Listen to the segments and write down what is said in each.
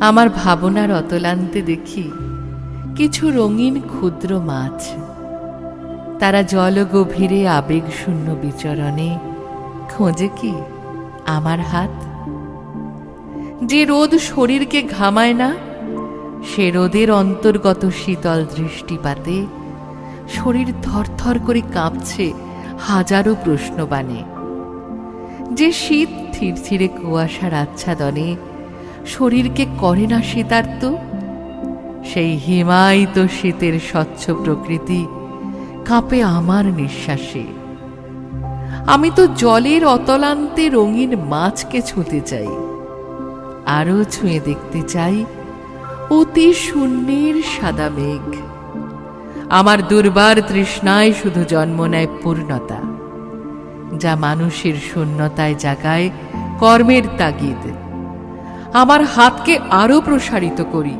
আমার ভাবনার অতলান্তে দেখি কিছু রঙিন ক্ষুদ্র মাছ। তারা জল গভীরে আবেগশূন্য বিচরণে খোঁজে কি আমার হাত। যে রোদ শরীরকে ঘামায় না, সে রোদের অন্তর্গত শীতল দৃষ্টিপাতে শরীর থরথর করে কাঁপছে হাজারো প্রশ্নবাণে। যে শীত থিরথিরে কুয়াশার আচ্ছাদনে শরীরকে করে না শীতার্ত, সেই হিমায়িত শীতের স্বচ্ছ প্রকৃতি কাঁপে আমার নিঃশ্বাসে। আমি তো জলের অতলান্তে রঙিন মাছকে ছুঁতে চাই, আরও ছুঁয়ে দেখতে চাই অতি শূন্যের সাদা মেঘ। আমার দুর্বার তৃষ্ণায় শুধু জন্ম নেয় পূর্ণতা, যা মানুষের শূন্যতায় জাগায় কর্মের তাগিদ। আমার হাতকে আরো প্রসারিত করি,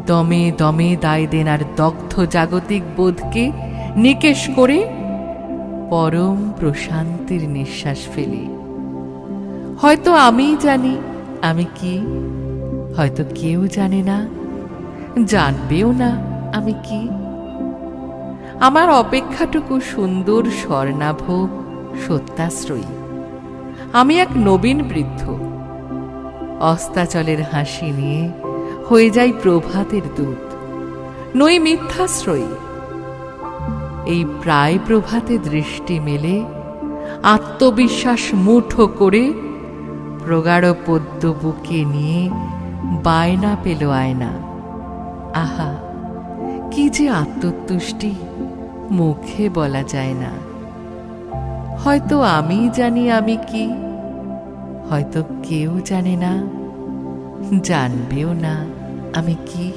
দমে দমে দায় দেনার দগ্ধ জাগতিক বোধকে নিকেশ করে পরম প্রশান্তির নিঃশ্বাস ফেলি। হয়তো আমিই জানি আমি কি, হয়তো কেউ জানে না, জানবেও না আমি কি। আমার অপেক্ষাটুকু সুন্দর স্বর্ণাভ সত্যাশ্রয়ী। আমি এক নবীন বৃদ্ধ, অস্তাচলের হাসি নিয়ে হয়ে যাই প্রভাতের দূত, নই মিথ্যাশ্রয়ী। এই প্রায় প্রভাতে দৃষ্টি মেলে আত্মবিশ্বাস মুঠো করে প্রগাঢ় পদ্ম বুকে নিয়ে বায়না পেল আয়না। আহা, কি যে আত্মতুষ্টি, মুখে বলা যায় না। হয়তো আমি জানি আমি কি, হয়তো কেউ জানে না, জানবেও না আমি কি।